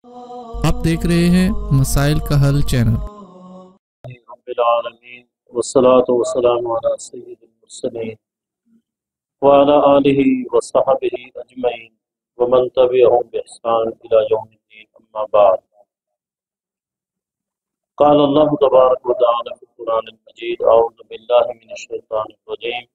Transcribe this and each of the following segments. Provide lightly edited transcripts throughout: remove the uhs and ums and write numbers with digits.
آپ دیکھ رہے ہیں مسائل کا حل چینل۔ رب العالمین والصلاة والسلام على سید المرسلین وعلى آلہ وصحبہ اجمعین ومن تبعهم بإحسان إلى يوم الدین، اما بعد۔ قال اللہ تبارک وتعالی في القرآن المجید، اعوذ باللہ من الشیطان الرجیم،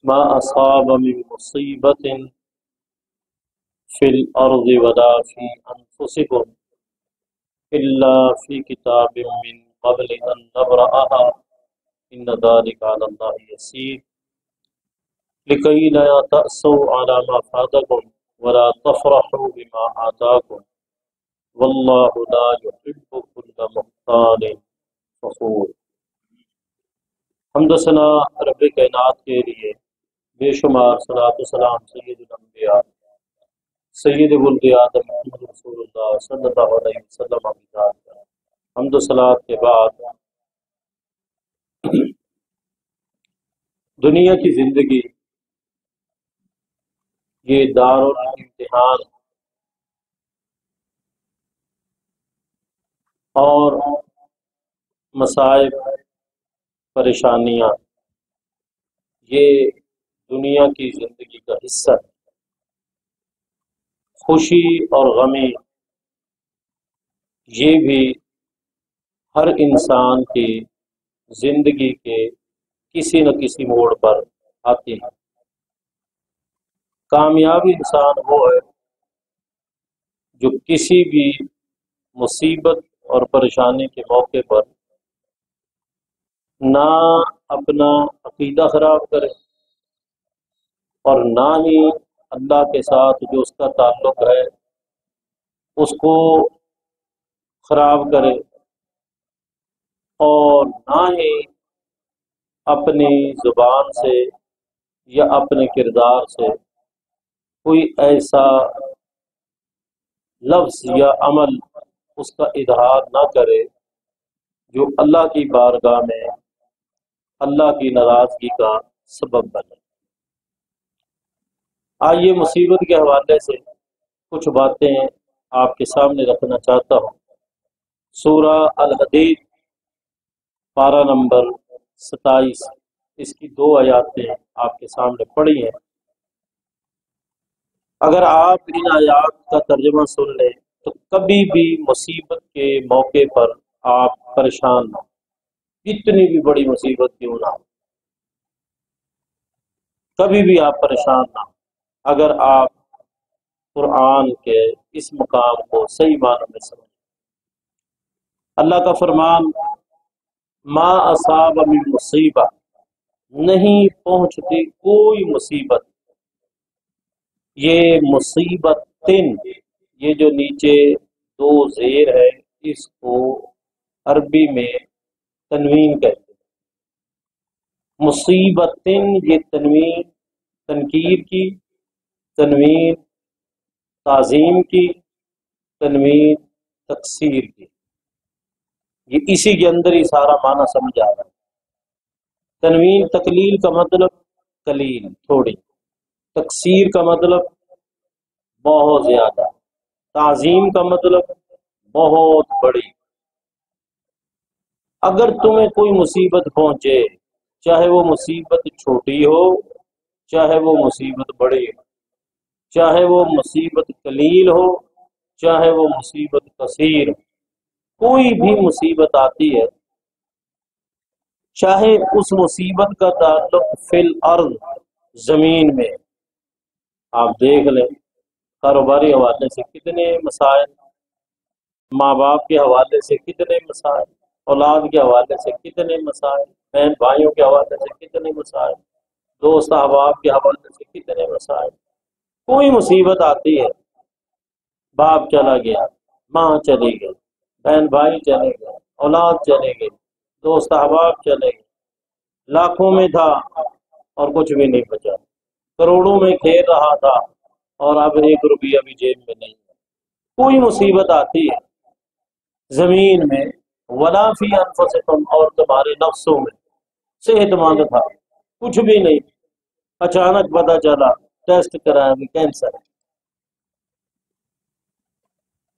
ما اصاب من مصیبت فی الارض ولا فی انفسکم الا فی کتاب من قبل ان نبرأها ان ذلك على الله يسير لكي لا تأسوا على ما فاتكم ولا تفرحوا بما آتاكم والله لا يحب كل مختال فخور۔ حمد و ثنا رب کائنات کے لیے بے شمار صلاۃ و سلام سید الانبیاء سید ولد آدم محمد رسول اللہ صلی اللہ علیہ وسلم کی ذات پر۔ حمد و صلاۃ کے بعد دنیا کی زندگی یہ دار الامتحان اور مصائب پریشانیاں یہ دنیا کی زندگی کا حصہ ہے۔ خوشی اور غمی یہ بھی ہر انسان کی زندگی کے کسی نہ کسی موڑ پر آتی ہے۔ کامیاب انسان وہ ہے جو کسی بھی مصیبت اور پریشانی کے موقع پر نہ اپنا عقیدہ خراب کرے اور نہ ہی اللہ کے ساتھ جو اس کا تعلق ہے اس کو خراب کرے، اور نہ ہی اپنی زبان سے یا اپنے کردار سے کوئی ایسا لفظ یا عمل اس کا اظہار نہ کرے جو اللہ کی بارگاہ میں اللہ کی ناراضگی کا سبب بنے۔ آئیے مصیبت کے حوالے سے کچھ باتیں آپ کے سامنے رکھنا چاہتا ہوں۔ سورہ الحدید پارہ نمبر 27، اس کی 2 آیاتیں آپ کے سامنے پڑھی ہیں۔ اگر آپ ان آیات کا ترجمہ سن لیں تو کبھی بھی مصیبت کے موقع پر آپ پریشان نہ ہوں، کتنی بھی بڑی مصیبت کیوں نہ ہو، کبھی بھی آپ پریشان نہ ہوں اگر آپ قرآن کے اس مقام کو صحیح معنی میں سمجھیں۔ اللہ کا فرمان، ما اصاب من مصیبہ، نہیں پہنچتی کوئی مصیبت، یہ مصیبتن، یہ جو نیچے 2 زیر ہے اس کو عربی میں تنوین کہتے ہیں۔ مصیبتن یہ تنوین تنکیر کی، تنوین تعظیم کی، تنوین تکسیر کی، یہ اسی کے اندر ہی سارا معنی سمجھ آ رہا ہے۔ تنوین تقلیل کا مطلب قلیل، تھوڑی، تکسیر کا مطلب بہت زیادہ، تعظیم کا مطلب بہت بڑی۔ اگر تمہیں کوئی مصیبت پہنچے، چاہے وہ مصیبت چھوٹی ہو چاہے وہ مصیبت بڑی ہو، چاہے وہ مصیبت قلیل ہو چاہے وہ مصیبت کثیر ہو، کوئی بھی مصیبت آتی ہے، چاہے اس مصیبت کا تعلق فی الارض، زمین میں، آپ دیکھ لیں کاروباری حوالے سے کتنے مسائل، ماں باپ کے حوالے سے کتنے مسائل، اولاد کے حوالے سے کتنے مسائل، بہن بھائیوں کے حوالے سے کتنے مسائل، دوست احباب کے حوالے سے کتنے مسائل۔ کوئی مصیبت آتی ہے، باپ چلا گیا، ماں چلی گئی، بہن بھائی چلے گئے، اولاد چلے گئی، دوست احباب چلے گئے، لاکھوں میں تھا اور کچھ بھی نہیں بچا، کروڑوں میں کھیل رہا تھا اور اب 1 روپیہ بھی جیب میں نہیں ہے۔ کوئی مصیبت آتی ہے زمین میں، ولا فی انفسکم، اور تمہارے نفسوں میں، صحت مند تھا، کچھ بھی نہیں، اچانک پتہ چلا ٹیسٹ کرایا بھی کینسر ہے۔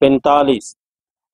45,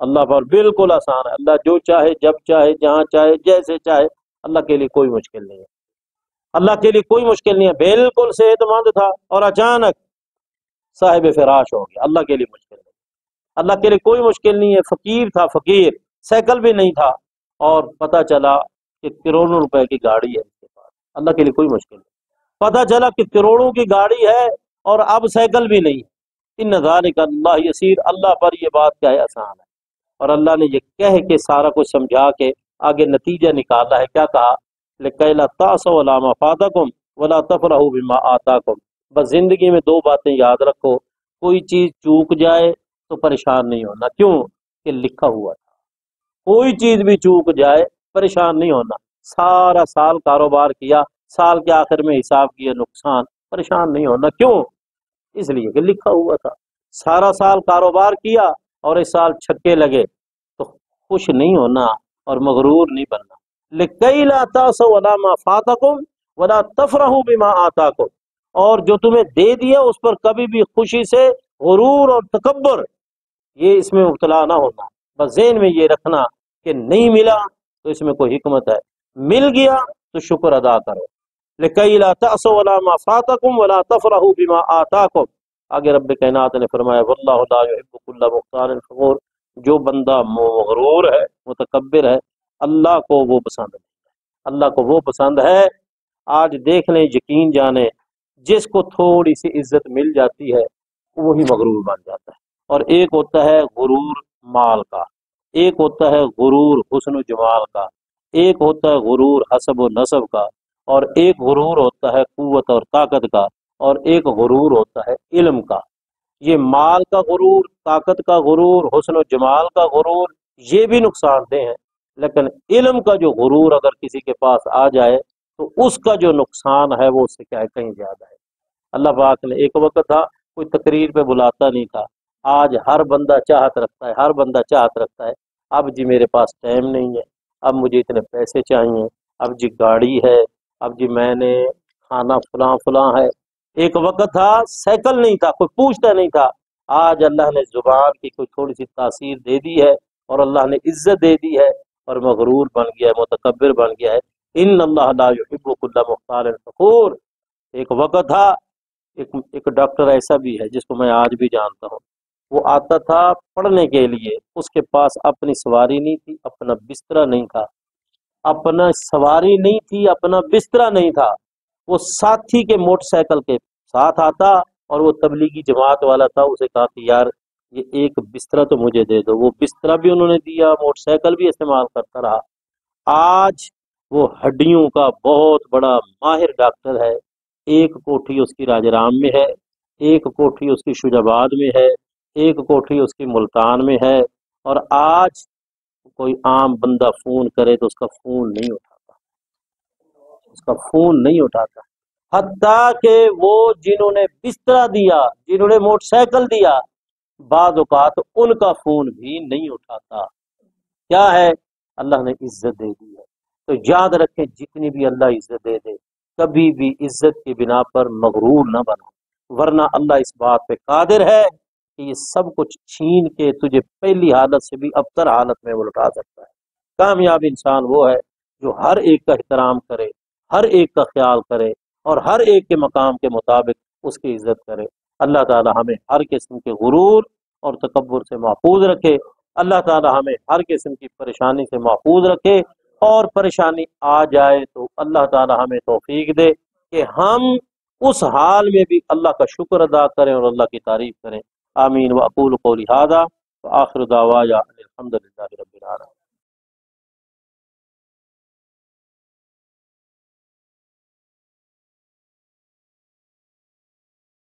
اللہ پر بالکل آسان ہے. اللہ جو چاہے جب چاہے جہاں چاہے جیسے چاہے، اللہ کے لیے کوئی مشکل نہیں ہے. اللہ کے لیے کوئی مشکل نہیں ہے. بالکل صحت مند تھا اور اچانک صاحب فراش ہو گیا، اللہ کے لیے مشکل نہیں. اللہ کے لیے کوئی مشکل نہیں ہے. فقیر تھا، فقیر، سائیکل بھی نہیں تھا، اور پتہ چلا کہ کروڑوں روپے کی گاڑی ہے اس کے پاس. اللہ کے لیے کوئی مشکل نہیں. پتہ چلا کہ کروڑوں کی گاڑی ہے اور اب سائیکل بھی نہیں. ان ذالک اللہ یسیر، اللہ پر یہ بات کیا ہے، آسان ہے. اور اللہ نے یہ کہہ کے سارا کچھ سمجھا کے آگے نتیجہ نکالا ہے. کیا کہا؟ لِكَيْ لَا تَعْصَوْا عَلَىٰ مَا فَاتَكُمْ وَلَا تَفْرَحُوا بِمَا آتَاكُمْ. بس زندگی میں دو باتیں یاد رکھو. کوئی چیز چوک جائے تو پریشان نہیں ہونا. کیوں؟ کہ لکھا ہوا تھا. کوئی چیز بھی چوک جائے پریشان نہیں ہونا. سارا سال کاروبار کیا، سال کے آخر میں حساب کیا نقصان، پریشان نہیں ہونا. کیوں؟ اس لیے کہ لکھا ہوا تھا. سارا سال کاروبار کیا اور اس سال چھکے لگے تو خوش نہیں ہونا اور مغرور نہیں بننا. لِكَيْ لَا تَعْصَوْا عَلَىٰ مَا فَاتَكُمْ وَلَا تَفْرَحُوا بِمَا آتَاكُمْ. اور جو تمہیں دے دیا اس پر کبھی بھی خوشی سے غرور اور تکبر، یہ اس میں مبتلا نہ ہونا. بس ذہن میں یہ رکھنا کہ نہیں ملا تو اس میں کوئی حکمت ہے، مل گیا تو شکر ادا کرو. لِكَيْ لَا تَعْصَوْا عَلَىٰ مَا فَاتَكُمْ وَلَا تَفْرَحُوا بِمَا آتَاكُمْ. آگے رب کائنات نے فرمایا وَاللَّهُ لَا يُحِبُّ كُلَّ مُخْتَالٍ فَخُورٍ. جو بندہ مغرور ہے، متکبر ہے، اللہ کو وہ پسند نہیں ہے. اللہ کو وہ پسند ہے. آج دیکھ لیں، یقین جانیں، جس کو تھوڑی سی عزت مل جاتی ہے وہی مغرور بن جاتا ہے. اور ایک ہوتا ہے غرور مال کا، ایک ہوتا ہے غرور حسن و جمال کا، ایک ہوتا ہے غرور حسب و نسب کا، اور ایک غرور ہوتا ہے قوت اور طاقت کا، اور ایک غرور ہوتا ہے علم کا. یہ مال کا غرور، طاقت کا غرور، حسن و جمال کا غرور، یہ بھی نقصان دہ ہیں. لیکن علم کا جو غرور اگر کسی کے پاس آ جائے تو اس کا جو نقصان ہے وہ اس سے کیا ہے، کہیں زیادہ ہے. اللہ پاک نے ایک وقت تھا کوئی تقریر پہ بلاتا نہیں تھا. آج ہر بندہ چاہت رکھتا ہے، ہر بندہ چاہت رکھتا ہے. اب جی میرے پاس ٹائم نہیں ہے، اب مجھے اتنے پیسے چاہیے، اب جی گاڑی ہے، اب جی میں نے کھانا فلاں فلاں ہے. ایک وقت تھا سائیکل نہیں تھا، کوئی پوچھتا نہیں تھا. آج اللہ نے زبان کی کوئی تھوڑی سی تاثیر دے دی ہے اور اللہ نے عزت دے دی ہے اور مغرور بن گیا ہے، متکبر بن گیا ہے. ان اللہ لا یحب کل مختال فخور. ایک وقت تھا، ایک ڈاکٹر ایسا بھی ہے جس کو میں آج بھی جانتا ہوں. وہ آتا تھا پڑھنے کے لیے، اس کے پاس اپنی سواری نہیں تھی، اپنا بستر نہیں تھا، اپنا سواری نہیں تھی، اپنا بستر نہیں تھا. وہ ساتھی کے موٹر سائیکل کے ساتھ آتا اور وہ تبلیغی جماعت والا تھا. اسے کہا کہ یار یہ ایک بستر تو مجھے دے دو. وہ بستر بھی انہوں نے دیا، موٹر سائیکل بھی استعمال کرتا رہا. آج وہ ہڈیوں کا بہت بڑا ماہر ڈاکٹر ہے. ایک کوٹھی اس کی راجرام میں ہے، ایک کوٹھی اس کی شجاباد میں ہے، ایک کوٹھی اس کی ملتان میں ہے. اور آج کوئی عام بندہ فون کرے تو اس کا فون نہیں اٹھاتا، اس کا فون نہیں اٹھاتا. حتیٰ کہ وہ جنہوں نے بستر دیا، جنہوں نے موٹر سائیکل دیا، بعض اوقات ان کا فون بھی نہیں اٹھاتا. کیا ہے؟ اللہ نے عزت دے دی ہے. تو یاد رکھیں جتنی بھی اللہ عزت دے دے، کبھی بھی عزت کی بنا پر مغرور نہ بنو، ورنہ اللہ اس بات پہ قادر ہے کہ یہ سب کچھ چھین کے تجھے پہلی حالت سے بھی ابتر حالت میں وہ لوٹا سکتا ہے. کامیاب انسان وہ ہے جو ہر ایک کا احترام کرے، ہر ایک کا خیال کرے اور ہر ایک کے مقام کے مطابق اس کی عزت کرے. اللہ تعالی ہمیں ہر قسم کے غرور اور تکبر سے محفوظ رکھے. اللہ تعالی ہمیں ہر قسم کی پریشانی سے محفوظ رکھے، اور پریشانی آ جائے تو اللہ تعالی ہمیں توفیق دے کہ ہم اس حال میں بھی اللہ کا شکر ادا کریں اور اللہ کی تعریف کریں. آمین. واقول قولی ھذا وآخر دعوایا الحمد للہ رب العالمین.